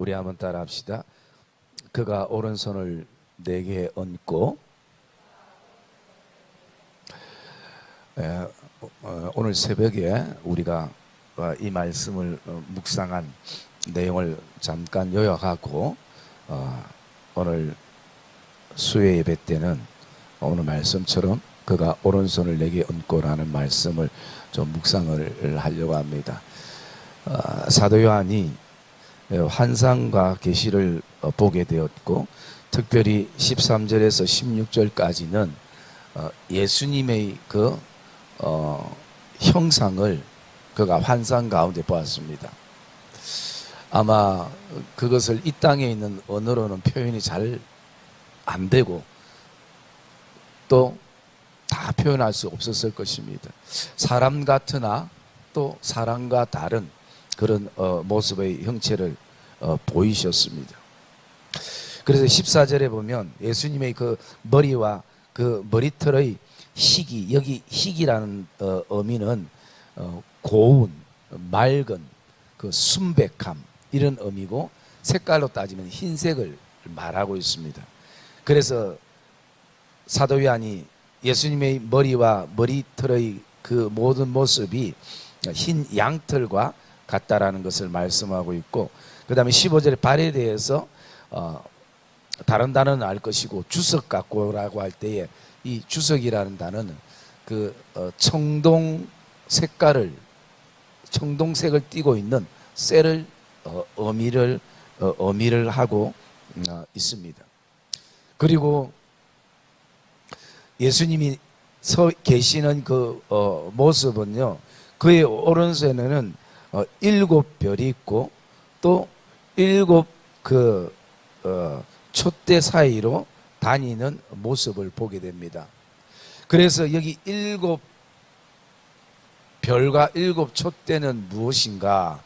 우리 한번 따라 합시다. 그가 오른손을 내게 얹고, 오늘 새벽에 우리가 이 말씀을 묵상한 내용을 잠깐 요약하고 오늘 수요 예배 때는 오늘 말씀처럼 그가 오른손을 내게 얹고라는 말씀을 좀 묵상을 하려고 합니다. 사도 요한이 환상과 계시를 보게 되었고, 특별히 13절에서 16절까지는 예수님의 그 형상을 그가 환상 가운데 보았습니다. 아마 그것을 이 땅에 있는 언어로는 표현이 잘 안 되고 또 다 표현할 수 없었을 것입니다. 사람 같으나 또 사람과 다른 그런 모습의 형체를 보이셨습니다. 그래서 14절에 보면 예수님의 그 머리와 그 머리털의 희기, 여기 희기라는 의미는 고운, 맑은, 그 순백함 이런 의미고, 색깔로 따지면 흰색을 말하고 있습니다. 그래서 사도 요한이 예수님의 머리와 머리털의 그 모든 모습이 흰 양털과 같다라는 것을 말씀하고 있고, 그 다음에 15절에 발에 대해서 다른 단어는 알 것이고 주석 같고라고 할 때에 이 주석이라는 단어는 그 청동 색을 띠고 있는 쇠를 의미를 하고 있습니다. 그리고 예수님이 서 계시는 그 모습은요, 그의 오른손에는 7별이 있고 또 7 촛대 사이로 다니는 모습을 보게 됩니다. 그래서 여기 7별과 7 촛대는 무엇인가?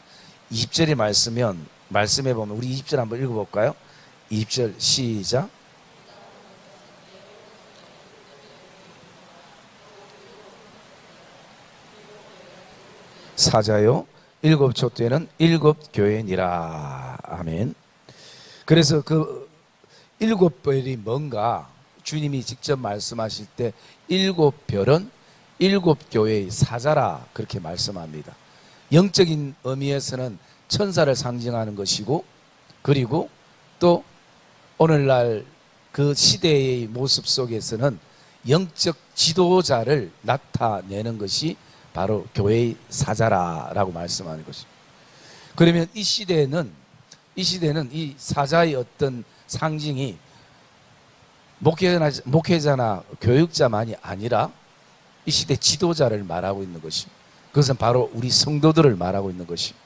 20절의 말씀에 보면 우리 20절 한번 읽어볼까요? 20절 시작. 사자요 7 촛대는 7 교회니라. 아멘. 그래서 그 7별이 뭔가 주님이 직접 말씀하실 때 7별은 7 교회의 사자라 그렇게 말씀합니다. 영적인 의미에서는 천사를 상징하는 것이고, 그리고 또 오늘날 그 시대의 모습 속에서는 영적 지도자를 나타내는 것이 바로 교회의 사자라고 말씀하는 것입니다. 그러면 이 시대는 이 사자의 어떤 상징이 목회자나 교육자만이 아니라 이 시대 지도자를 말하고 있는 것입니다. 그것은 바로 우리 성도들을 말하고 있는 것입니다.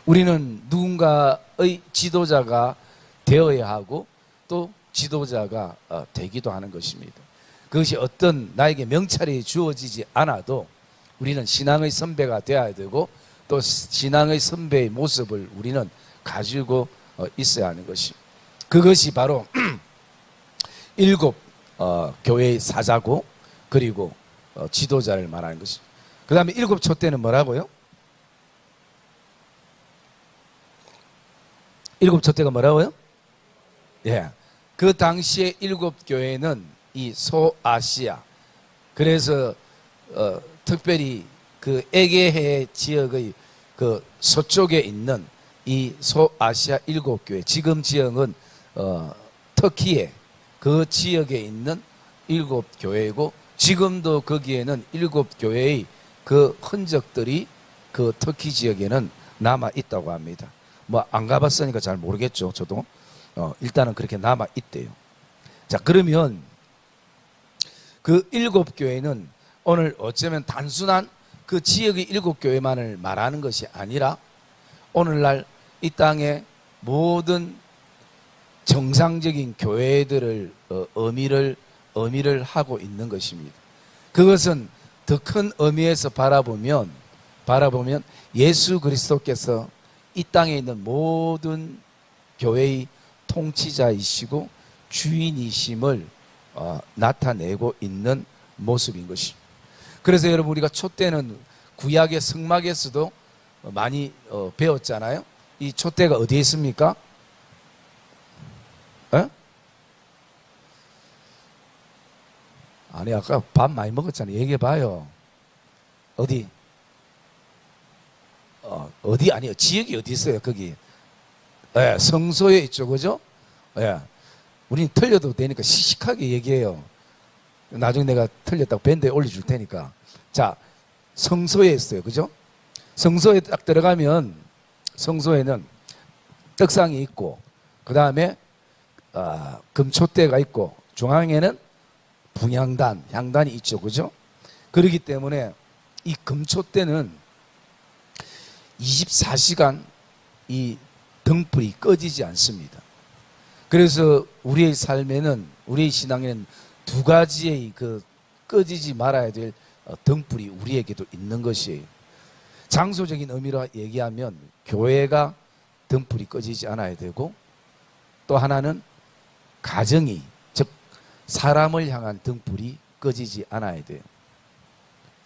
우리는 누군가의 지도자가 되어야 하고 또 지도자가 되기도 하는 것입니다. 그것이 어떤 나에게 명찰이 주어지지 않아도 우리는 신앙의 선배가 되어야 되고, 또 신앙의 선배의 모습을 우리는 가지고 있어야 하는 것입니다. 그것이 바로 7 교회의 사자고, 그리고 지도자를 말하는 것입니다. 그 다음에 7 촛대는 뭐라고요? 7 촛대가 뭐라고요? 예. 그 당시에 7 교회는 이 소아시아, 그래서 특별히 그 에게해 지역의 그 서쪽에 있는 이 소아시아 7 교회, 지금 지역은 터키에 그 지역에 있는 7 교회이고, 지금도 거기에는 7 교회의 그 흔적들이 그 터키 지역에는 남아 있다고 합니다. 뭐 안 가봤으니까 잘 모르겠죠. 저도 일단은 그렇게 남아 있대요. 자, 그러면 그 7 교회는 오늘 어쩌면 단순한 그 지역의 7 교회만을 말하는 것이 아니라 오늘날 이 땅의 모든 정상적인 교회들을 의미를 하고 있는 것입니다. 그것은 더 큰 의미에서 바라보면 예수 그리스도께서 이 땅에 있는 모든 교회의 통치자이시고 주인이심을 나타내고 있는 모습인 것입니다. 그래서 여러분, 우리가 촛대는 구약의 성막에서도 많이 배웠잖아요. 이 촛대가 어디에 있습니까? 아니 아까 밥 많이 먹었잖아요. 얘기해 봐요. 어디? 어디 아니요. 지역이 어디 있어요? 거기. 예, 성소에 있죠, 그죠? 예. 우린 틀려도 되니까 씩씩하게 얘기해요. 나중에 내가 틀렸다고 밴드에 올려줄 테니까. 자, 성소에 있어요, 그죠? 성소에 딱 들어가면 성소에는 떡상이 있고, 그 다음에 금촛대가 있고, 중앙에는 분향단, 향단이 있죠, 그죠? 그렇기 때문에 이 금촛대는 24시간 이 등불이 꺼지지 않습니다. 그래서 우리의 삶에는, 우리의 신앙에는 두 가지의 그 꺼지지 말아야 될 등불이 우리에게도 있는 것이에요. 장소적인 의미로 얘기하면 교회가 등불이 꺼지지 않아야 되고, 또 하나는 가정이, 즉 사람을 향한 등불이 꺼지지 않아야 돼요.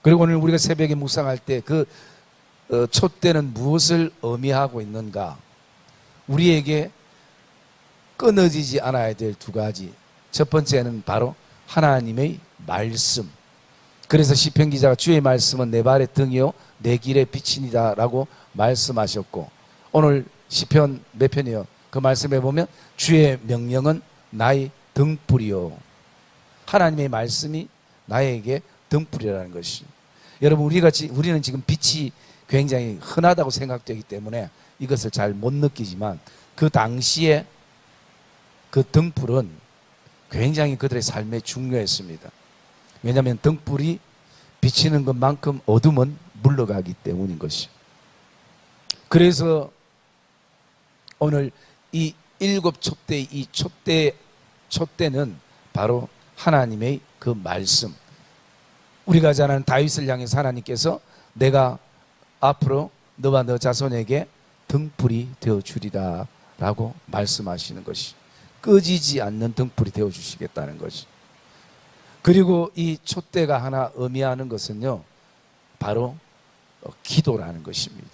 그리고 오늘 우리가 새벽에 묵상할 때 그 촛대는 무엇을 의미하고 있는가? 우리에게 끊어지지 않아야 될 두 가지. 첫 번째는 바로 하나님의 말씀. 그래서 시편 기자가 주의 말씀은 내 발의 등이요 내 길의 빛이니라 라고 말씀하셨고, 오늘 시편 몇 편이요? 그 말씀에 보면 주의 명령은 나의 등불이요. 하나님의 말씀이 나에게 등불이라는 것이. 여러분, 우리는 지금 빛이 굉장히 흔하다고 생각되기 때문에 이것을 잘 못 느끼지만, 그 당시에 그 등불은 굉장히 그들의 삶에 중요했습니다. 왜냐하면 등불이 비치는 것만큼 어둠은 물러가기 때문인 것이. 그래서 오늘 이 일곱 촛대, 이 촛대는 바로 하나님의 그 말씀. 우리가 잘 아는 다윗을 향해서 하나님께서 내가 앞으로 너와 너 자손에게 등불이 되어주리라 라고 말씀하시는 것이, 꺼지지 않는 등불이 되어주시겠다는 것이. 그리고 이 촛대가 하나 의미하는 것은요, 바로 기도라는 것입니다.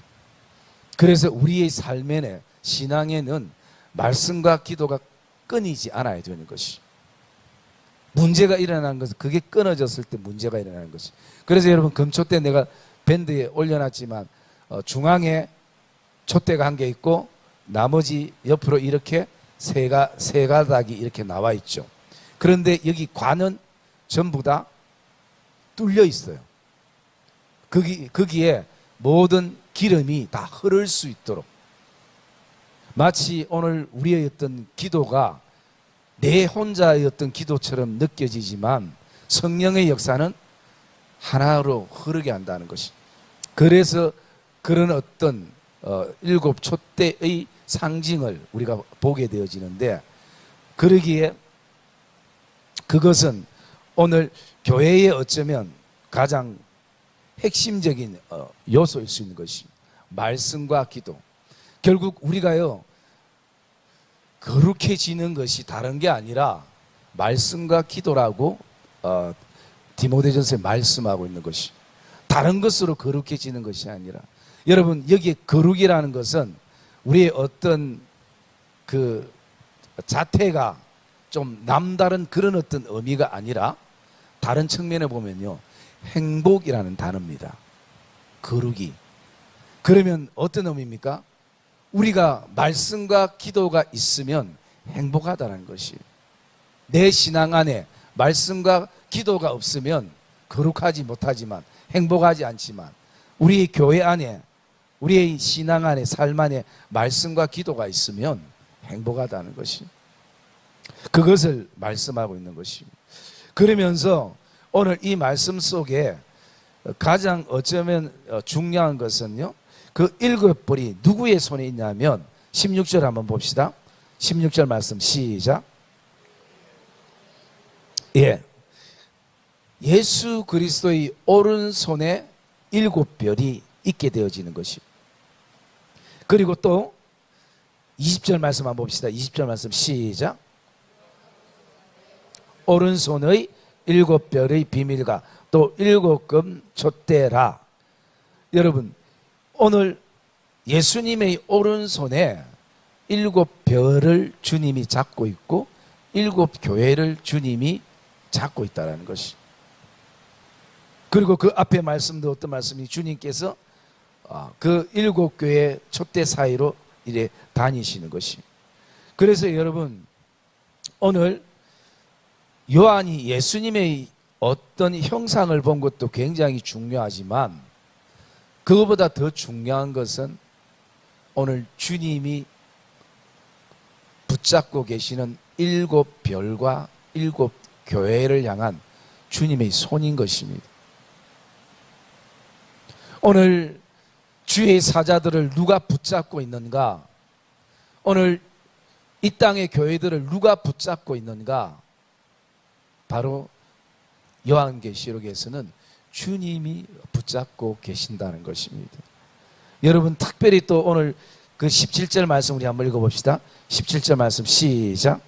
그래서 우리의 삶에는, 신앙에는 말씀과 기도가 끊이지 않아야 되는 것이. 문제가 일어나는 것은 그게 끊어졌을 때 문제가 일어나는 것이. 그래서 여러분, 금촛대 내가 밴드에 올려놨지만 중앙에 촛대가 한 개 있고 나머지 옆으로 이렇게 세 가닥이 이렇게 나와 있죠. 그런데 여기 관은 전부 다 뚫려 있어요. 거기에 모든 기름이 다 흐를 수 있도록. 마치 오늘 우리의 어떤 기도가 내 혼자의 어떤 기도처럼 느껴지지만 성령의 역사는 하나로 흐르게 한다는 것이. 그래서 그런 어떤 일곱 촛대의 상징을 우리가 보게 되어지는데, 그러기에 그것은 오늘 교회에 어쩌면 가장 핵심적인 요소일 수 있는 것이 말씀과 기도. 결국 우리가요, 거룩해지는 것이 다른 게 아니라 말씀과 기도라고 디모데전서에 말씀하고 있는 것이, 다른 것으로 거룩해지는 것이 아니라. 여러분, 여기에 거룩이라는 것은 우리의 어떤 그 자태가 좀 남다른 그런 어떤 의미가 아니라, 다른 측면에 보면요, 행복이라는 단어입니다. 거룩이. 그러면 어떤 의미입니까? 우리가 말씀과 기도가 있으면 행복하다는 것이. 내 신앙 안에 말씀과 기도가 없으면 거룩하지 못하지만, 행복하지 않지만, 우리의 교회 안에, 우리의 신앙 안에, 삶 안에 말씀과 기도가 있으면 행복하다는 것이. 그것을 말씀하고 있는 것입니다. 그러면서 오늘 이 말씀 속에 가장 어쩌면 중요한 것은요, 그 일곱 불이 누구의 손에 있냐면 16절 한번 봅시다. 16절 말씀 시작. 예, 예수 그리스도의 오른손에 일곱 별이 있게 되어지는 것이. 그리고 또 20절 말씀 한번 봅시다. 20절 말씀 시작. 오른손의 일곱 별의 비밀과 또 일곱 금 촛대라. 여러분, 오늘 예수님의 오른손에 일곱 별을 주님이 잡고 있고 일곱 교회를 주님이 잡고 있다는 것이. 그리고 그 앞에 말씀도 어떤 말씀이 주님께서 그 7교회 촛대 사이로 이래 다니시는 것이. 그래서 여러분 오늘 요한이 예수님의 어떤 형상을 본 것도 굉장히 중요하지만 그것보다 더 중요한 것은 오늘 주님이 붙잡고 계시는 7별과 7교회를 향한 주님의 손인 것입니다. 오늘 주의 사자들을 누가 붙잡고 있는가? 오늘 이 땅의 교회들을 누가 붙잡고 있는가? 바로 요한계시록에서는 주님이 붙잡고 계신다는 것입니다. 여러분 특별히 또 오늘 그 17절 말씀 우리 한번 읽어봅시다. 17절 말씀 시작.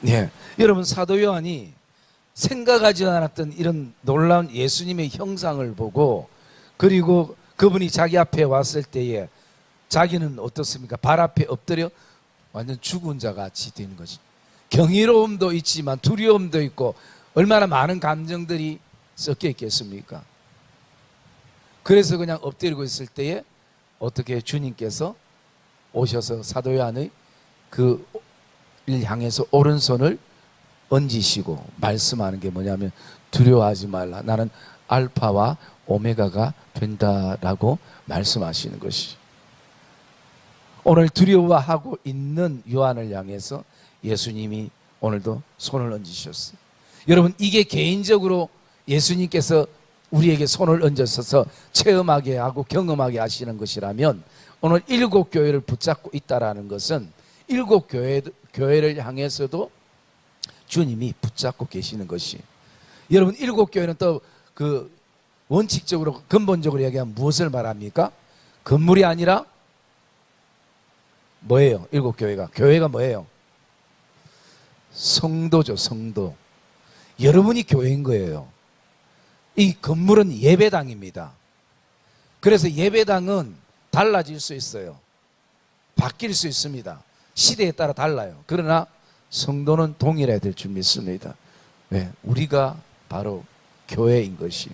네, 여러분 사도 요한이 생각하지 않았던 이런 놀라운 예수님의 형상을 보고 그리고 그분이 자기 앞에 왔을 때에 자기는 어떻습니까? 발 앞에 엎드려 완전 죽은 자 같이 되는 거지. 경이로움도 있지만 두려움도 있고 얼마나 많은 감정들이 섞여 있겠습니까? 그래서 그냥 엎드리고 있을 때에 어떻게 주님께서 오셔서 사도 요한의 그 일 향해서 오른손을 얹으시고 말씀하는 게 뭐냐면 두려워하지 말라. 나는 알파와 오메가가 된다라고 말씀하시는 것이. 오늘 두려워하고 있는 요한을 향해서 예수님이 오늘도 손을 얹으셨어요. 여러분 이게 개인적으로 예수님께서 우리에게 손을 얹어서 체험하게 하고 경험하게 하시는 것이라면 오늘 7교회를 붙잡고 있다라는 것은 7교회를 향해서도 주님이 붙잡고 계시는 것이. 여러분 7교회는 또 그 원칙적으로 근본적으로 얘기하면 무엇을 말합니까? 건물이 아니라 뭐예요? 7교회가 교회가 뭐예요? 성도죠. 성도. 여러분이 교회인 거예요. 이 건물은 예배당입니다. 그래서 예배당은 달라질 수 있어요. 바뀔 수 있습니다. 시대에 따라 달라요. 그러나 성도는 동일해야 될 줄 믿습니다. 왜? 우리가 바로 교회인 것이.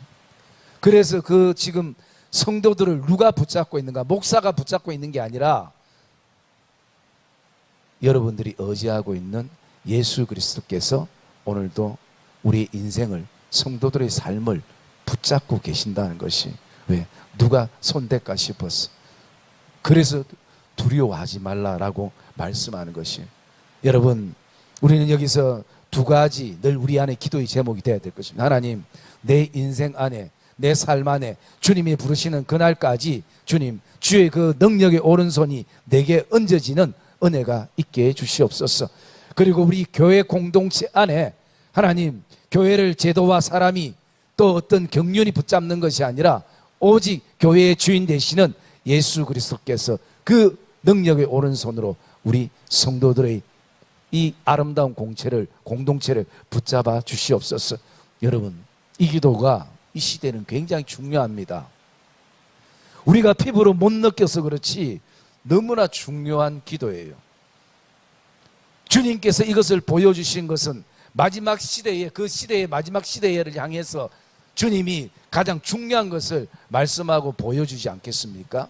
그래서 그 지금 성도들을 누가 붙잡고 있는가? 목사가 붙잡고 있는 게 아니라 여러분들이 의지하고 있는 예수 그리스도께서 오늘도 우리 인생을 성도들의 삶을 붙잡고 계신다는 것이. 왜? 누가 손댈까 싶었어. 그래서 두려워하지 말라라고 말씀하는 것이. 여러분 우리는 여기서 두 가지 늘 우리 안에 기도의 제목이 되어야 될 것입니다. 하나님, 내 인생 안에 내 삶 안에 주님이 부르시는 그날까지 주님 주의 그 능력의 오른손이 내게 얹어지는 은혜가 있게 해 주시옵소서. 그리고 우리 교회 공동체 안에 하나님 교회를 제도와 사람이 또 어떤 경륜이 붙잡는 것이 아니라 오직 교회의 주인 되시는 예수 그리스도께서 그 능력의 오른손으로 우리 성도들의 이 아름다운 공동체를 붙잡아 주시옵소서. 여러분 이 기도가 이 시대는 굉장히 중요합니다. 우리가 피부로 못 느껴서 그렇지 너무나 중요한 기도예요. 주님께서 이것을 보여주신 것은 마지막 시대에 그 시대의 마지막 시대를 향해서 주님이 가장 중요한 것을 말씀하고 보여주지 않겠습니까?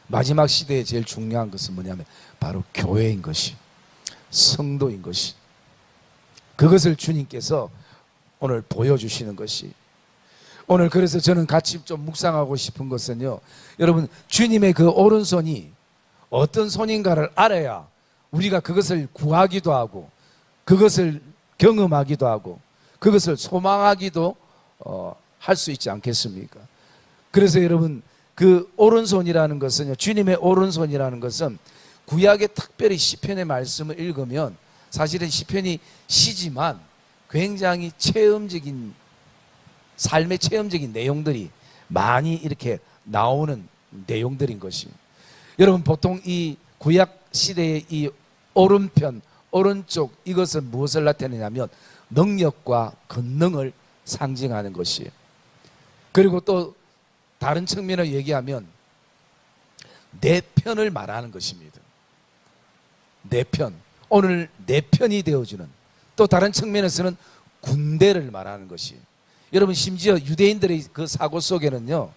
마지막 시대에 제일 중요한 것은 뭐냐면 바로 교회인 것이, 성도인 것이, 그것을 주님께서 오늘 보여주시는 것이. 오늘 그래서 저는 같이 좀 묵상하고 싶은 것은요, 여러분 주님의 그 오른손이 어떤 손인가를 알아야 우리가 그것을 구하기도 하고 그것을 경험하기도 하고 그것을 소망하기도 할 수 있지 않겠습니까? 그래서 여러분 그 오른손이라는 것은요, 주님의 오른손이라는 것은 구약의 특별히 시편의 말씀을 읽으면 사실은 시편이 시지만 굉장히 체험적인 삶의 체험적인 내용들이 많이 이렇게 나오는 내용들인 것이. 여러분 보통 이 구약 시대의 이 오른편 오른쪽 이것은 무엇을 나타내냐면 능력과 권능을 상징하는 것이에요. 그리고 또 다른 측면을 얘기하면 내 편을 말하는 것입니다. 내 편. 오늘 내 편이 되어주는, 또 다른 측면에서는 군대를 말하는 것이. 여러분, 심지어 유대인들의 그 사고 속에는요,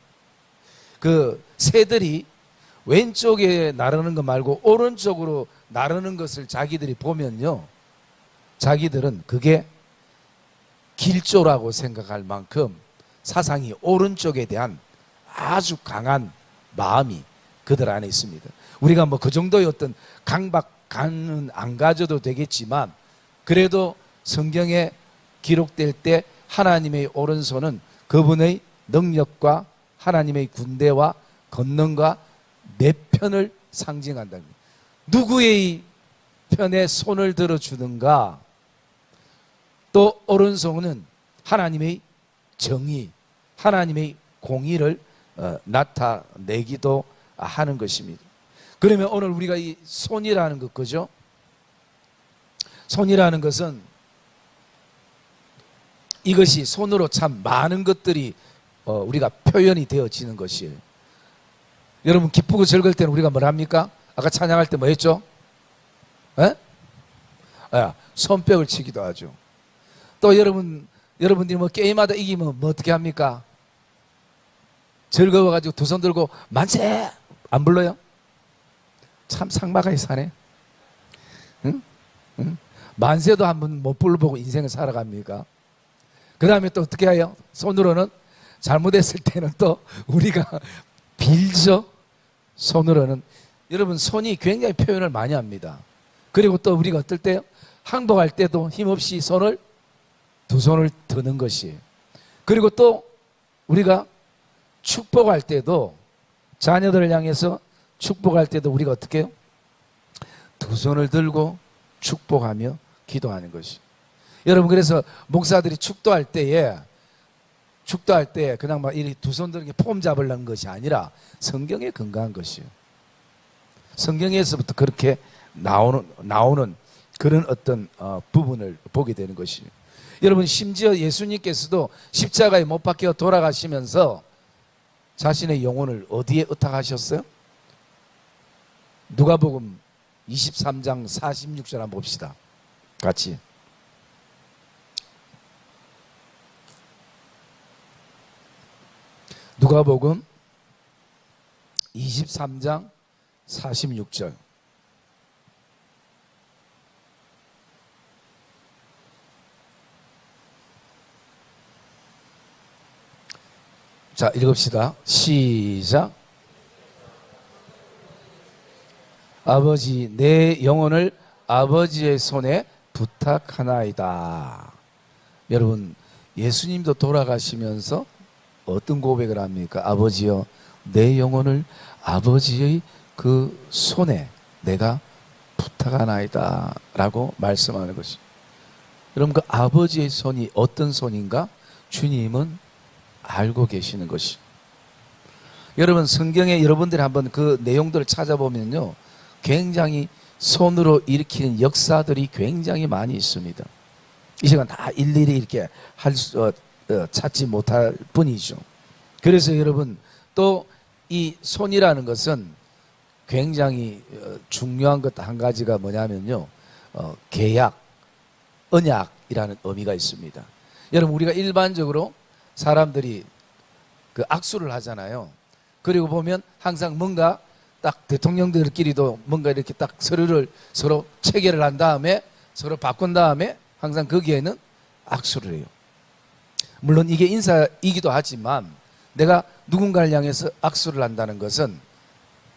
그 새들이 왼쪽에 나르는 것 말고 오른쪽으로 나르는 것을 자기들이 보면요, 자기들은 그게 길조라고 생각할 만큼 사상이 오른쪽에 대한 아주 강한 마음이 그들 안에 있습니다. 우리가 뭐 그 정도의 어떤 강박관은 안 가져도 되겠지만, 그래도 성경에 기록될 때 하나님의 오른손은 그분의 능력과 하나님의 군대와 권능과 내 편을 상징한다. 누구의 편에 손을 들어주는가? 또 오른손은 하나님의 정의, 하나님의 공의를 나타내기도 하는 것입니다. 그러면 오늘 우리가 이 손이라는 것, 그죠? 손이라는 것은, 이것이 손으로 참 많은 것들이 우리가 표현이 되어지는 것이에요. 여러분, 기쁘고 즐거울 때는 우리가 뭘 합니까? 아까 찬양할 때 뭐 했죠? 손뼉을 치기도 하죠. 또 여러분들이 뭐 게임하다 이기면 뭐 어떻게 합니까? 즐거워가지고 두 손 들고 만세! 안 불러요? 참 삭막하게 사네. 응? 만세도 한번 못 불러보고 인생을 살아갑니까? 그 다음에 또 어떻게 해요? 손으로는 잘못했을 때는 또 우리가 빌죠. 손으로는. 여러분, 손이 굉장히 표현을 많이 합니다. 그리고 또 우리가 어떨 때요? 항복할 때도 힘없이 두 손을 드는 것이에요. 그리고 또 우리가 축복할 때도, 자녀들을 향해서 축복할 때도 우리가 어떻게 해요? 두 손을 들고 축복하며 기도하는 것이. 여러분, 그래서 목사들이 축도할 때에 그냥 막 이 두 손 드는 게 폼 잡으려는 것이 아니라 성경에 근거한 것이에요. 성경에서부터 그렇게 나오는 그런 어떤 부분을 보게 되는 것이에요. 여러분, 심지어 예수님께서도 십자가에 못 박혀 돌아가시면서 자신의 영혼을 어디에 의탁하셨어요? 누가복음 23장 46절 한번 봅시다. 같이. 누가복음 23장 46절. 자, 읽읍시다. 시작. 아버지, 내 영혼을 아버지의 손에 부탁하나이다. 여러분, 예수님도 돌아가시면서 어떤 고백을 합니까? 아버지여, 내 영혼을 아버지의 그 손에 내가 부탁하나이다 라고 말씀하는 것이. 여러분, 그 아버지의 손이 어떤 손인가? 주님은 알고 계시는 것이. 여러분, 성경에 여러분들이 한번 그 내용들을 찾아보면요, 굉장히 손으로 일으키는 역사들이 굉장히 많이 있습니다. 이 시간 다 일일이 이렇게 찾지 못할 뿐이죠. 그래서 여러분, 또 이 손이라는 것은 굉장히 중요한 것 한 가지가 뭐냐면요, 계약, 언약이라는 의미가 있습니다. 여러분, 우리가 일반적으로 사람들이 그 악수를 하잖아요. 그리고 보면 항상 뭔가 딱 대통령들끼리도 뭔가 이렇게 딱 서로 체결을 한 다음에 서로 바꾼 다음에 항상 거기에는 악수를 해요. 물론 이게 인사이기도 하지만 내가 누군가를 향해서 악수를 한다는 것은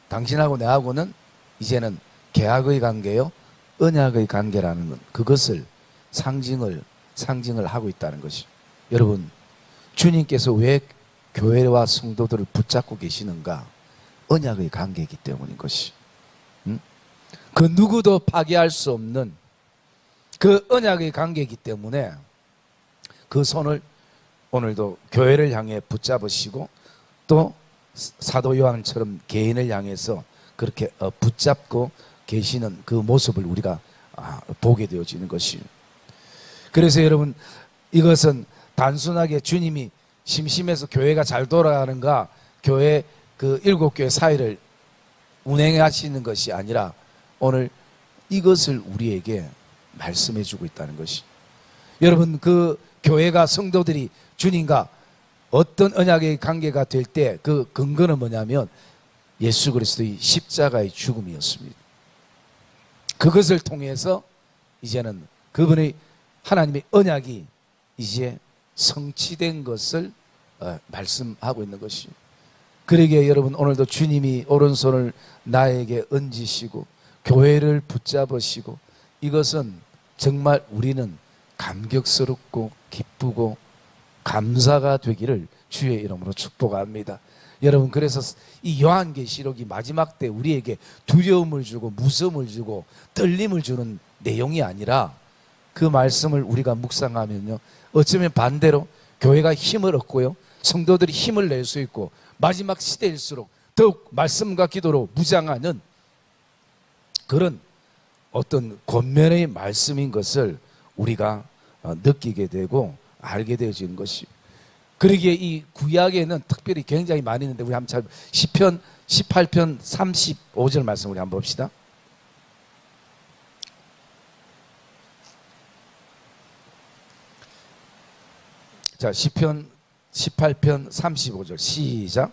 당신하고 내하고는 이제는 계약의 관계요, 언약의 관계라는 그것을 상징을 하고 있다는 것이. 여러분, 주님께서 왜 교회와 성도들을 붙잡고 계시는가? 언약의 관계이기 때문인 것이. 그 누구도 파괴할 수 없는 그 언약의 관계이기 때문에 그 손을 오늘도 교회를 향해 붙잡으시고, 또 사도 요한처럼 개인을 향해서 그렇게 붙잡고 계시는 그 모습을 우리가 보게 되어지는 것이에요. 그래서 여러분, 이것은 단순하게 주님이 심심해서 교회가 잘 돌아가는가, 교회 그 7교회 사회를 운행하시는 것이 아니라 오늘 이것을 우리에게 말씀해 주고 있다는 것이, 여러분 그 교회가 성도들이 주님과 어떤 언약의 관계가 될 때 그 근거는 뭐냐면 예수 그리스도의 십자가의 죽음이었습니다. 그것을 통해서 이제는 그분의 하나님의 언약이 이제 성취된 것을 말씀하고 있는 것이, 그러기에 여러분 오늘도 주님이 오른손을 나에게 얹으시고 교회를 붙잡으시고, 이것은 정말 우리는 감격스럽고 기쁘고 감사가 되기를 주의 이름으로 축복합니다. 여러분 그래서 이 요한계시록이 마지막 때 우리에게 두려움을 주고 무서움을 주고 떨림을 주는 내용이 아니라, 그 말씀을 우리가 묵상하면요, 어쩌면 반대로 교회가 힘을 얻고요, 성도들이 힘을 낼 수 있고 마지막 시대일수록 더욱 말씀과 기도로 무장하는 그런 어떤 권면의 말씀인 것을 우리가 느끼게 되고 알게 되어지는 것이, 그러기에 이 구약에는 특별히 굉장히 많이 있는데 우리 한번 시편 18편 35절 말씀 우리 한번 봅시다. 자, 시편 18편 35절 시작.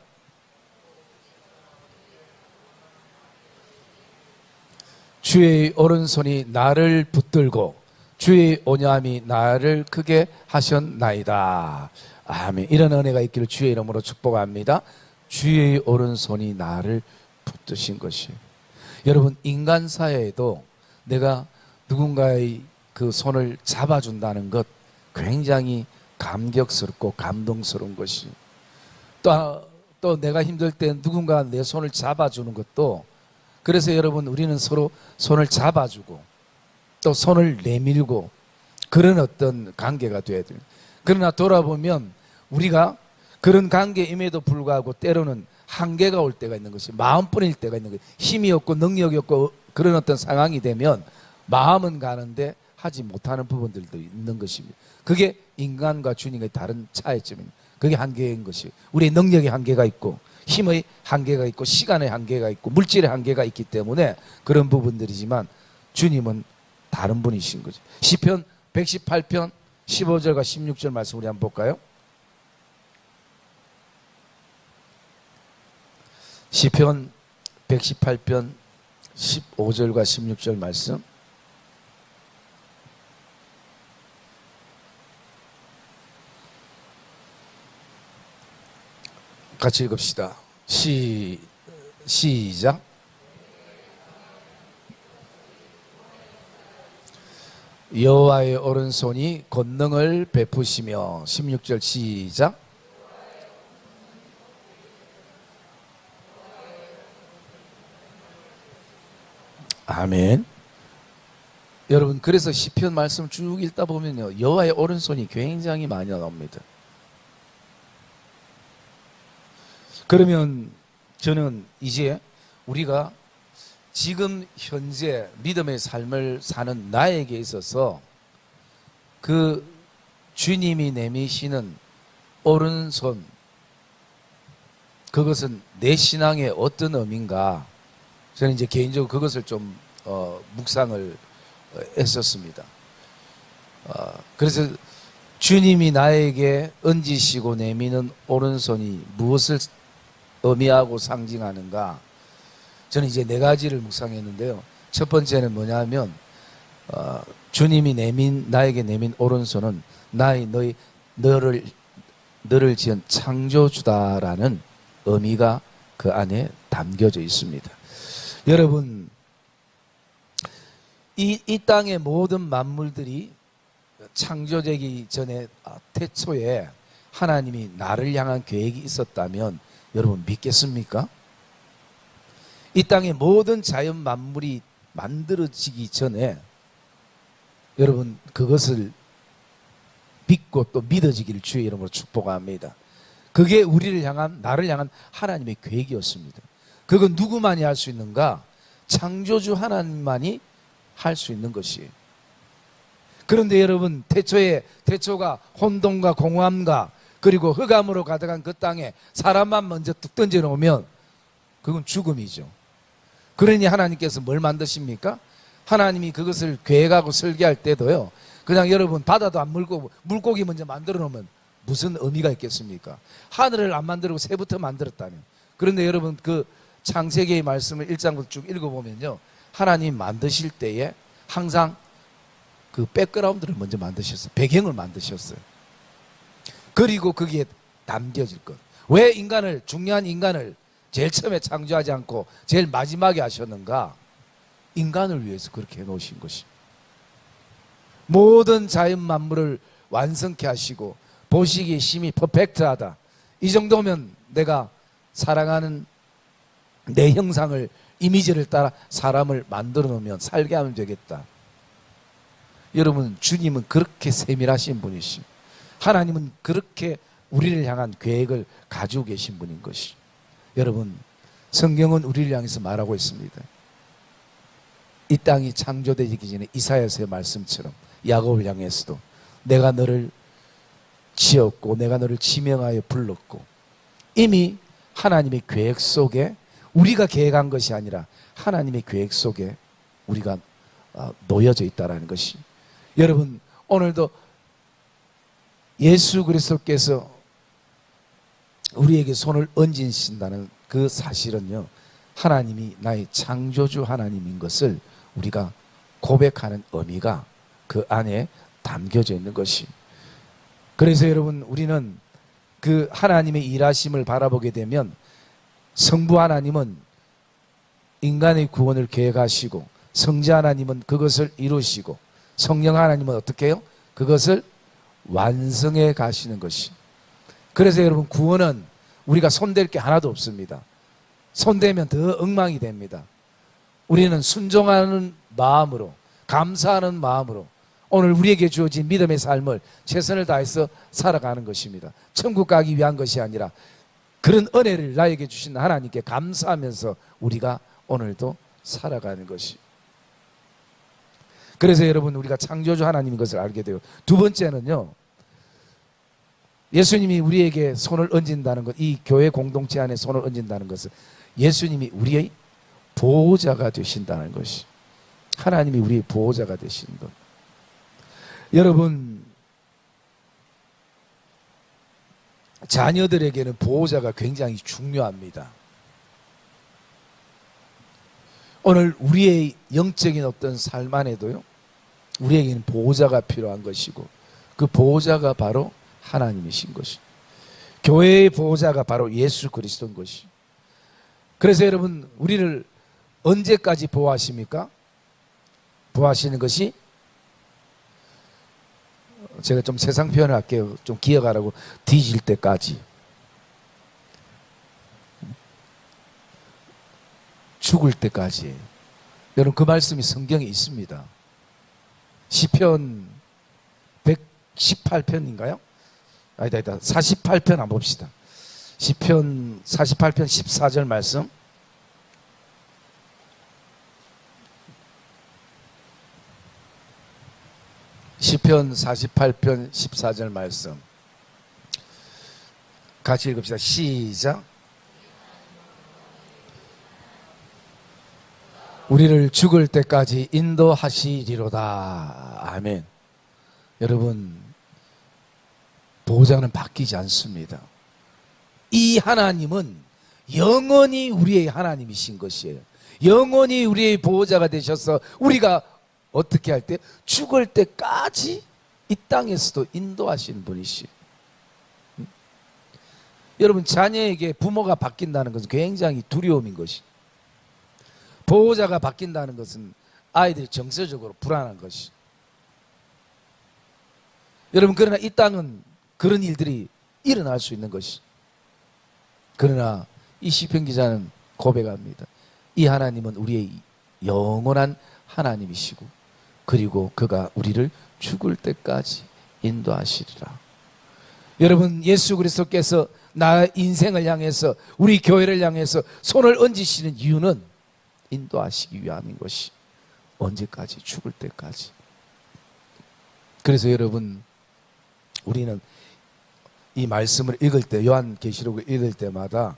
주의 오른손이 나를 붙들고 주의 온유함이 나를 크게 하셨나이다. 아멘. 이런 은혜가 있기를 주의 이름으로 축복합니다. 주의 오른손이 나를 붙드신 것이, 여러분 인간 사회에도 내가 누군가의 그 손을 잡아준다는 것 굉장히 감격스럽고 감동스러운 것이, 또 내가 힘들 때 누군가 내 손을 잡아주는 것도, 그래서 여러분 우리는 서로 손을 잡아주고 또 손을 내밀고 그런 어떤 관계가 돼야 돼요. 그러나 돌아보면 우리가 그런 관계임에도 불구하고 때로는 한계가 올 때가 있는 것이, 마음뿐일 때가 있는 것이, 힘이 없고 능력이 없고 그런 어떤 상황이 되면 마음은 가는데 하지 못하는 부분들도 있는 것입니다. 그게 인간과 주님의 다른 차이점입니다. 그게 한계인 것이, 우리의 능력의 한계가 있고 힘의 한계가 있고 시간의 한계가 있고 물질의 한계가 있기 때문에 그런 부분들이지만, 주님은 다른 분이신 거죠. 시편 118편 15절과 16절 말씀 우리 한번 볼까요? 시편 118편 15절과 16절 말씀 같이 읽읍시다. 시작. 여호와의 오른손이 권능을 베푸시며, 16절 시작. 아멘. 여러분 그래서 시편 말씀 쭉 읽다 보면요, 여호와의 오른손이 굉장히 많이 나옵니다. 그러면 저는 이제 우리가 지금 현재 믿음의 삶을 사는 나에게 있어서 그 주님이 내미시는 오른손, 그것은 내 신앙의 어떤 의미인가, 저는 이제 개인적으로 그것을 좀 묵상을 했었습니다. 그래서 주님이 나에게 얹으시고 내미는 오른손이 무엇을 의미하고 상징하는가, 저는 이제 4가지를 묵상했는데요. 첫 번째는 뭐냐면 주님이 나에게 내민 오른손은 너를 지은 창조주다라는 의미가 그 안에 담겨져 있습니다. 여러분 이 땅의 모든 만물들이 창조되기 전에 태초에 하나님이 나를 향한 계획이 있었다면 여러분 믿겠습니까? 이 땅의 모든 자연 만물이 만들어지기 전에 여러분 그것을 믿고 또 믿어지기를 주의 이름으로 축복합니다. 그게 나를 향한 하나님의 계획이었습니다. 그건 누구만이 할 수 있는가? 창조주 하나님만이 할 수 있는 것이에요. 그런데 여러분 태초가 혼돈과 공허함과 그리고 흑암으로 가득한 그 땅에 사람만 먼저 뚝 던져 놓으면 그건 죽음이죠. 그러니 하나님께서 뭘 만드십니까? 하나님이 그것을 계획하고 설계할 때도요, 그냥 여러분 바다도 안 물고 물고기 먼저 만들어 놓으면 무슨 의미가 있겠습니까? 하늘을 안 만들고 새부터 만들었다면. 그런데 여러분 그 창세기의 말씀을 1장부터 쭉 읽어보면요, 하나님 만드실 때에 항상 그 백그라운드를 먼저 만드셨어요. 배경을 만드셨어요. 그리고 거기에 담겨질 것. 왜 인간을, 중요한 인간을 제일 처음에 창조하지 않고 제일 마지막에 하셨는가? 인간을 위해서 그렇게 해놓으신 것이. 모든 자연 만물을 완성케 하시고 보시기에 심히 퍼펙트하다. 이 정도면 내가 사랑하는 내 형상을, 이미지를 따라 사람을 만들어 놓으면 살게 하면 되겠다. 여러분, 주님은 그렇게 세밀하신 분이시. 하나님은 그렇게 우리를 향한 계획을 가지고 계신 분인 것이. 여러분, 성경은 우리를 향해서 말하고 있습니다. 이 땅이 창조되기 전에 이사야서의 말씀처럼 야곱을 향해서도 내가 너를 지었고 내가 너를 지명하여 불렀고, 이미 하나님의 계획 속에, 우리가 계획한 것이 아니라 하나님의 계획 속에 우리가 놓여져 있다는 것이. 여러분, 오늘도 예수 그리스도께서 우리에게 손을 얹으신다는 그 사실은요, 하나님이 나의 창조주 하나님인 것을 우리가 고백하는 의미가 그 안에 담겨져 있는 것이. 그래서 여러분, 우리는 그 하나님의 일하심을 바라보게 되면 성부 하나님은 인간의 구원을 계획하시고, 성자 하나님은 그것을 이루시고, 성령 하나님은 어떻게 해요? 그것을 완성해 가시는 것이. 그래서 여러분, 구원은 우리가 손댈 게 하나도 없습니다. 손대면 더 엉망이 됩니다. 우리는 순종하는 마음으로, 감사하는 마음으로 오늘 우리에게 주어진 믿음의 삶을 최선을 다해서 살아가는 것입니다. 천국 가기 위한 것이 아니라 그런 은혜를 나에게 주신 하나님께 감사하면서 우리가 오늘도 살아가는 것이. 그래서 여러분, 우리가 창조주 하나님인 것을 알게 돼요. 두 번째는요, 예수님이 우리에게 손을 얹는다는 것, 이 교회 공동체 안에 손을 얹는다는 것은 예수님이 우리의 보호자가 되신다는 것이. 하나님이 우리의 보호자가 되신 것. 여러분, 자녀들에게는 보호자가 굉장히 중요합니다. 오늘 우리의 영적인 어떤 삶 안에도요, 우리에게는 보호자가 필요한 것이고, 그 보호자가 바로 하나님이신 것이. 교회의 보호자가 바로 예수 그리스도인 것이. 그래서 여러분, 우리를 언제까지 보호하십니까? 보호하시는 것이, 제가 좀 세상 표현을 할게요. 좀 기억하라고. 뒤질 때까지. 죽을 때까지. 여러분, 그 말씀이 성경에 있습니다. 시편 118편인가요? 아니다. 48편 한번 봅시다. 시편 48편 14절 말씀. 시편 48편 14절 말씀 같이 읽읍시다. 시작. 우리를 죽을 때까지 인도하시리로다. 아멘. 여러분, 보호자는 바뀌지 않습니다. 이 하나님은 영원히 우리의 하나님이신 것이에요. 영원히 우리의 보호자가 되셔서 우리가 어떻게 할 때? 죽을 때까지 이 땅에서도 인도하시는 분이시에요. 여러분, 자녀에게 부모가 바뀐다는 것은 굉장히 두려움인 것이. 보호자가 바뀐다는 것은 아이들이 정서적으로 불안한 것이. 여러분, 그러나 이 땅은 그런 일들이 일어날 수 있는 것이. 그러나 이 시편 기자는 고백합니다. 이 하나님은 우리의 영원한 하나님이시고, 그리고 그가 우리를 죽을 때까지 인도하시리라. 여러분, 예수 그리스도께서 나의 인생을 향해서, 우리 교회를 향해서 손을 얹으시는 이유는 인도하시기 위함인 것이. 언제까지? 죽을 때까지. 그래서 여러분, 우리는 이 말씀을 읽을 때, 요한계시록을 읽을 때마다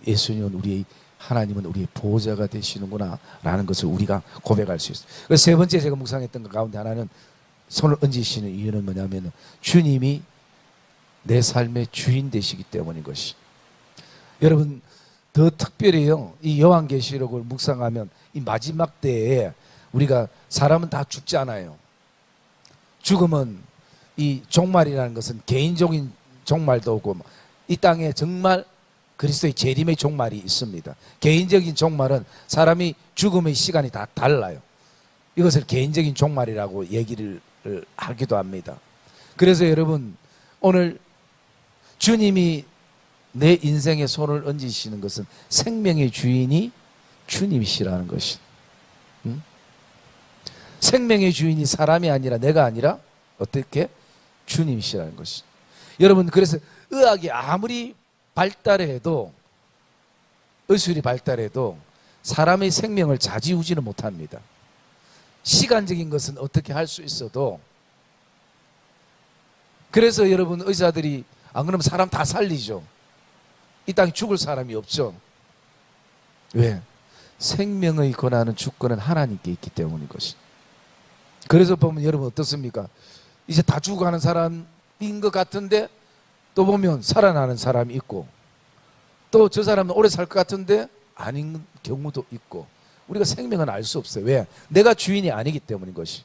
예수님은 하나님은 우리의 보호자가 되시는구나 라는 것을 우리가 고백할 수 있어요. 그래서 세 번째 제가 묵상했던 것 가운데 하나는 손을 얹으시는 이유는 뭐냐면 주님이 내 삶의 주인 되시기 때문인 것이. 여러분 더 특별히요, 이 요한계시록을 묵상하면 이 마지막 때에 우리가 사람은 다 죽잖아요. 죽음은 이 종말이라는 것은 개인적인 종말도 오고 이 땅에 정말 그리스도의 재림의 종말이 있습니다. 개인적인 종말은 사람이 죽음의 시간이 다 달라요. 이것을 개인적인 종말이라고 얘기를 하기도 합니다. 그래서 여러분 오늘 주님이 내 인생에 손을 얹으시는 것은 생명의 주인이 주님이시라는 것이. 생명의 주인이 사람이 아니라 내가 아니라 어떻게? 주님이시라는 것이. 여러분 그래서 의학이 아무리 발달해도, 의술이 발달해도 사람의 생명을 좌지우지는 못합니다. 시간적인 것은 어떻게 할 수 있어도. 그래서 여러분 의사들이 안 그러면 사람 다 살리죠. 이 땅에 죽을 사람이 없죠. 왜? 생명의 권한은 주권은 하나님께 있기 때문인 것이. 그래서 보면 여러분 어떻습니까? 이제 다 죽어가는 사람인 것 같은데 또 보면 살아나는 사람이 있고, 또 저 사람은 오래 살 것 같은데 아닌 경우도 있고. 우리가 생명은 알 수 없어요. 왜? 내가 주인이 아니기 때문인 것이.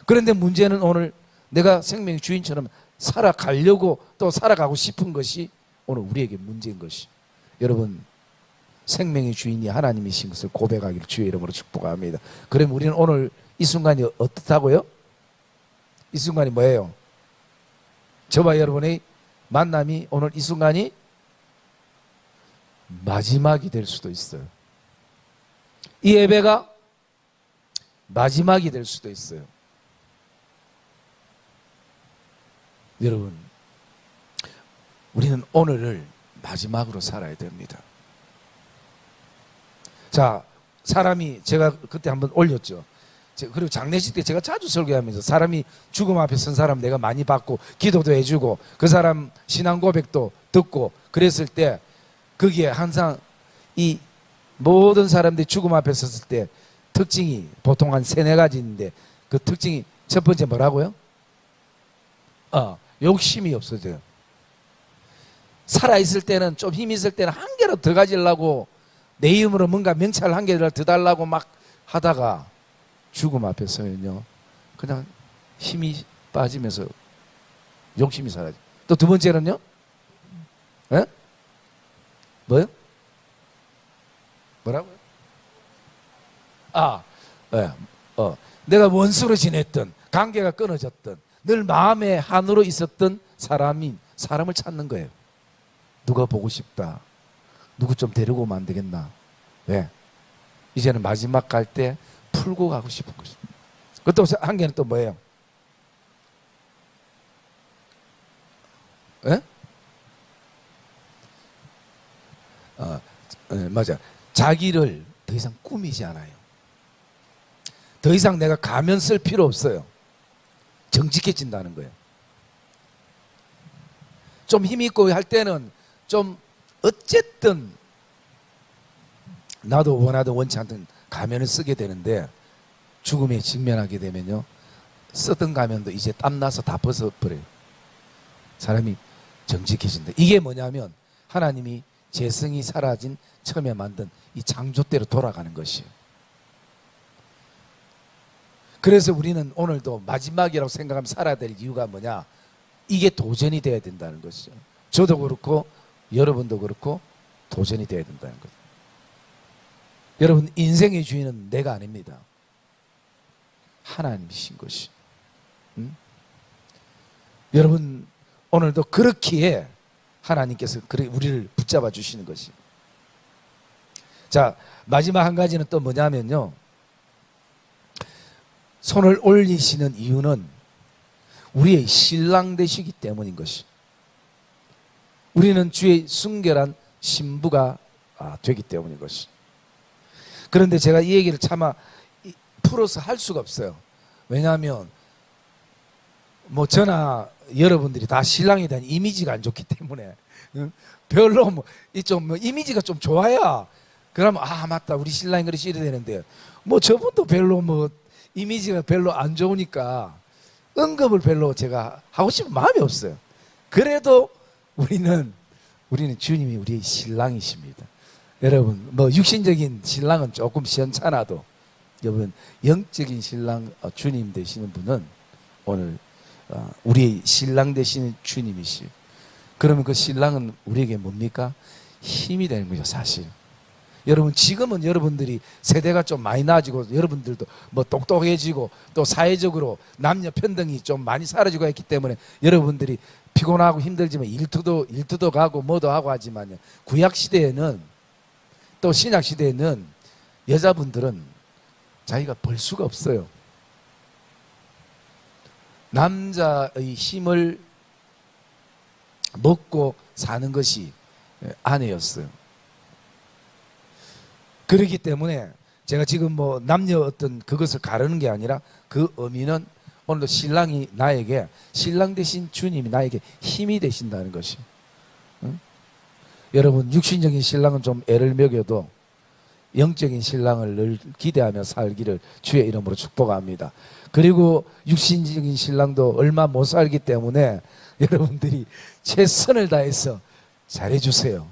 그런데 문제는 오늘 내가 생명의 주인처럼 살아가려고 또 살아가고 싶은 것이 오늘 우리에게 문제인 것이. 여러분 생명의 주인이 하나님이신 것을 고백하기를 주의 이름으로 축복합니다. 그럼 우리는 오늘 이 순간이 어떻다고요? 이 순간이 뭐예요? 저와 여러분의 만남이 오늘 이 순간이 마지막이 될 수도 있어요. 이 예배가 마지막이 될 수도 있어요. 여러분 우리는 오늘을 마지막으로 살아야 됩니다. 자, 사람이 제가 그때 한번 올렸죠. 그리고 장례식 때 제가 자주 설교하면서 사람이 죽음 앞에 선 사람 내가 많이 봤고 기도도 해주고 그 사람 신앙 고백도 듣고 그랬을 때 거기에 항상 이 모든 사람들이 죽음 앞에 섰을 때 특징이 보통 한 3-4가지 있는데 그 특징이 첫 번째 뭐라고요? 욕심이 없어져요. 살아있을 때는 좀 힘 있을 때는 한 개라도 더 가지려고 내 이름으로 뭔가 명찰 한 개를 더 달라고 막 하다가 죽음 앞에 서면요 그냥 힘이 빠지면서 욕심이 사라져. 또 두 번째는요? 에? 뭐요? 뭐라고요? 내가 원수로 지냈던, 관계가 끊어졌던, 늘 마음의 한으로 있었던 사람을 찾는 거예요. 누가 보고 싶다. 누구 좀 데리고 오면 안 되겠나. 왜? 이제는 마지막 갈 때 풀고 가고 싶은 거죠. 그것도 한 개는 또 뭐예요? 맞아. 자기를 더 이상 꾸미지 않아요. 더 이상 내가 가면 쓸 필요 없어요. 정직해진다는 거예요. 좀 힘있고 할 때는 좀 어쨌든 나도 원하든 원치 않든 가면을 쓰게 되는데 죽음에 직면하게 되면요 쓰던 가면도 이제 땀나서 다 벗어버려요. 사람이 정직해진다. 이게 뭐냐면 하나님이 재성이 사라진 처음에 만든 이 창조대로 돌아가는 것이에요. 그래서 우리는 오늘도 마지막이라고 생각하면 살아야 될 이유가 뭐냐? 이게 도전이 돼야 된다는 것이죠. 저도 그렇고 여러분도 그렇고 도전이 돼야 된다는 거죠. 여러분 인생의 주인은 내가 아닙니다. 하나님이신 것이. 여러분 오늘도 그렇기에 하나님께서 우리를 붙잡아 주시는 것이. 자, 마지막 한 가지는 또 뭐냐면요, 손을 올리시는 이유는 우리의 신랑 되시기 때문인 것이. 우리는 주의 순결한 신부가 되기 때문인 것이. 그런데 제가 이 얘기를 차마 풀어서 할 수가 없어요. 왜냐하면 뭐 저나 여러분들이 다 신랑에 대한 이미지가 안 좋기 때문에 별로 뭐 이좀 뭐 이미지가 좀 좋아야 그러면 아 맞다 우리 신랑이 그렇게 이래야 되는데 뭐 저분도 별로 뭐 이미지가 별로 안 좋으니까 언급을 별로 제가 하고 싶은 마음이 없어요. 그래도 우리는 주님이 우리의 신랑이십니다. 여러분 뭐 육신적인 신랑은 조금 시원찮아도 여러분 영적인 신랑 주님 되시는 분은 오늘 우리의 신랑 되시는 주님이시요. 그러면 그 신랑은 우리에게 뭡니까? 힘이 되는 거죠 사실. 여러분 지금은 여러분들이 세대가 좀 많이 나아지고 여러분들도 뭐 똑똑해지고 또 사회적으로 남녀 평등이 좀 많이 사라지고 했기 때문에 여러분들이 피곤하고 힘들지만 일투도 가고 뭐도 하고 하지만요. 구약 시대에는 또 신약 시대에는 여자분들은 자기가 벌 수가 없어요. 남자의 힘을 먹고 사는 것이 아내였어요. 그렇기 때문에 제가 지금 뭐 남녀 어떤 그것을 가르는 게 아니라 그 의미는 오늘도 신랑이 나에게 신랑 되신 주님이 나에게 힘이 되신다는 것이. 응? 여러분 육신적인 신랑은 좀 애를 먹여도 영적인 신랑을 늘 기대하며 살기를 주의 이름으로 축복합니다. 그리고 육신적인 신랑도 얼마 못 살기 때문에 여러분들이 최선을 다해서 잘해주세요.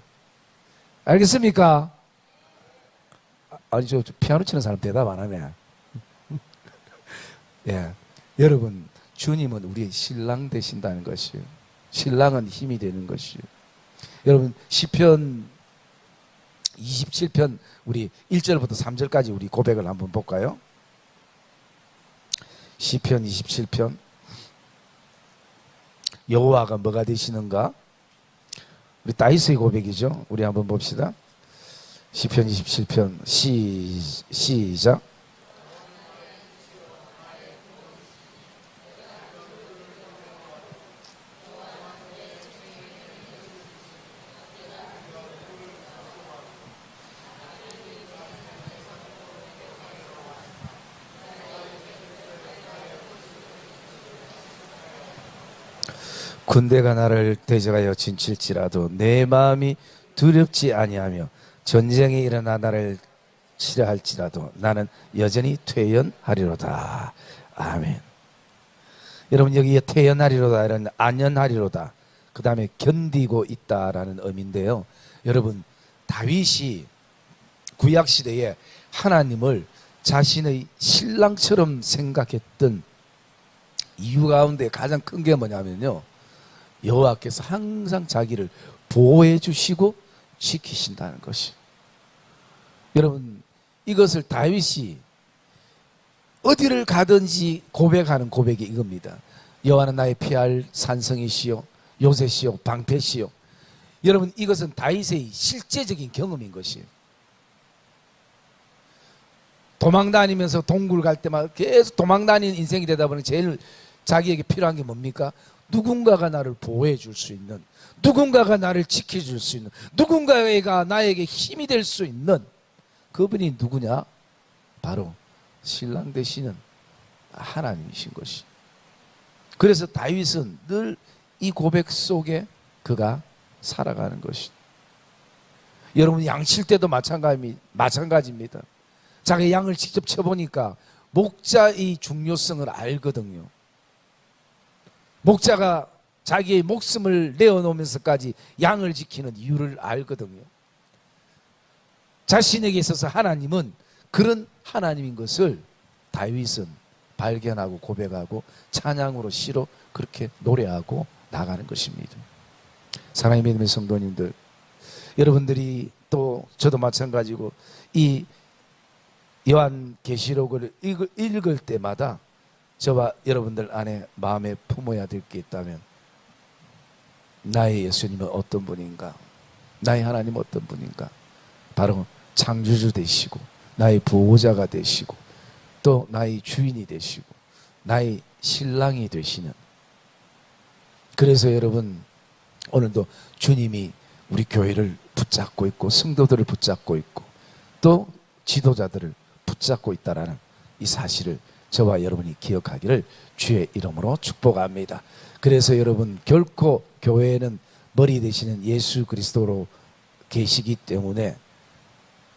알겠습니까? 아니 저 피아노 치는 사람 대답 안 하네. 예, 여러분 주님은 우리의 신랑 되신다는 것이요. 신랑은 힘이 되는 것이요. 여러분 시편 27편 우리 1절부터 3절까지 우리 고백을 한번 볼까요? 시편 27편 여호와가 뭐가 되시는가? 우리 다윗의 고백이죠. 우리 한번 봅시다. 시편 27편 시작. 군대가 나를 대적하여 진칠지라도 내 마음이 두렵지 아니하며 전쟁이 일어나 나를 치려 할지라도 나는 여전히 퇴연하리로다. 아멘. 여러분 여기에 퇴연하리로다 이런 안연하리로다 그 다음에 견디고 있다라는 의미인데요. 여러분 다윗이 구약시대에 하나님을 자신의 신랑처럼 생각했던 이유 가운데 가장 큰 게 뭐냐면요, 여호와께서 항상 자기를 보호해 주시고 지키신다는 것이. 여러분 이것을 다윗이 어디를 가든지 고백하는 고백이 이겁니다. 여호와는 나의 피할 산성이시요 요새시요 방패시요. 여러분 이것은 다윗의 실제적인 경험인 것이에요. 도망다니면서 동굴 갈 때마다 계속 도망다니는 인생이 되다 보니 제일 자기에게 필요한 게 뭡니까? 누군가가 나를 보호해 줄 수 있는, 누군가가 나를 지켜줄 수 있는, 누군가가 나에게 힘이 될 수 있는 그분이 누구냐? 바로 신랑 되시는 하나님이신 것이. 그래서 다윗은 늘 이 고백 속에 그가 살아가는 것이. 여러분 양칠 때도 마찬가지입니다. 자기 양을 직접 쳐보니까 목자의 중요성을 알거든요. 목자가 자기의 목숨을 내어놓으면서까지 양을 지키는 이유를 알거든요. 자신에게 있어서 하나님은 그런 하나님인 것을 다윗은 발견하고 고백하고 찬양으로 시로 그렇게 노래하고 나가는 것입니다. 사랑의 믿음의 성도님들, 여러분들이 또 저도 마찬가지고 이 요한계시록을 읽을 때마다 저와 여러분들 안에 마음에 품어야 될 게 있다면, 나의 예수님은 어떤 분인가? 나의 하나님은 어떤 분인가? 바로 창조주 되시고 나의 보호자가 되시고 또 나의 주인이 되시고 나의 신랑이 되시는. 그래서 여러분 오늘도 주님이 우리 교회를 붙잡고 있고 성도들을 붙잡고 있고 또 지도자들을 붙잡고 있다라는 이 사실을 저와 여러분이 기억하기를 주의 이름으로 축복합니다. 그래서 여러분, 결코 교회는 머리 되시는 예수 그리스도로 계시기 때문에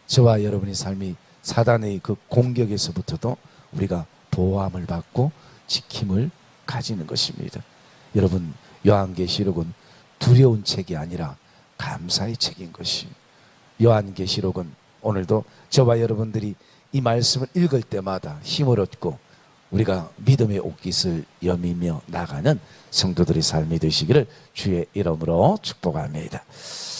저와 여러분의 삶이 사단의 그 공격에서부터도 우리가 보호함을 받고 지킴을 가지는 것입니다. 여러분, 요한계시록은 두려운 책이 아니라 감사의 책인 것입니다. 요한계시록은 오늘도 저와 여러분들이 이 말씀을 읽을 때마다 힘을 얻고 우리가 믿음의 옷깃을 여미며 나가는 성도들의 삶이 되시기를 주의 이름으로 축복합니다.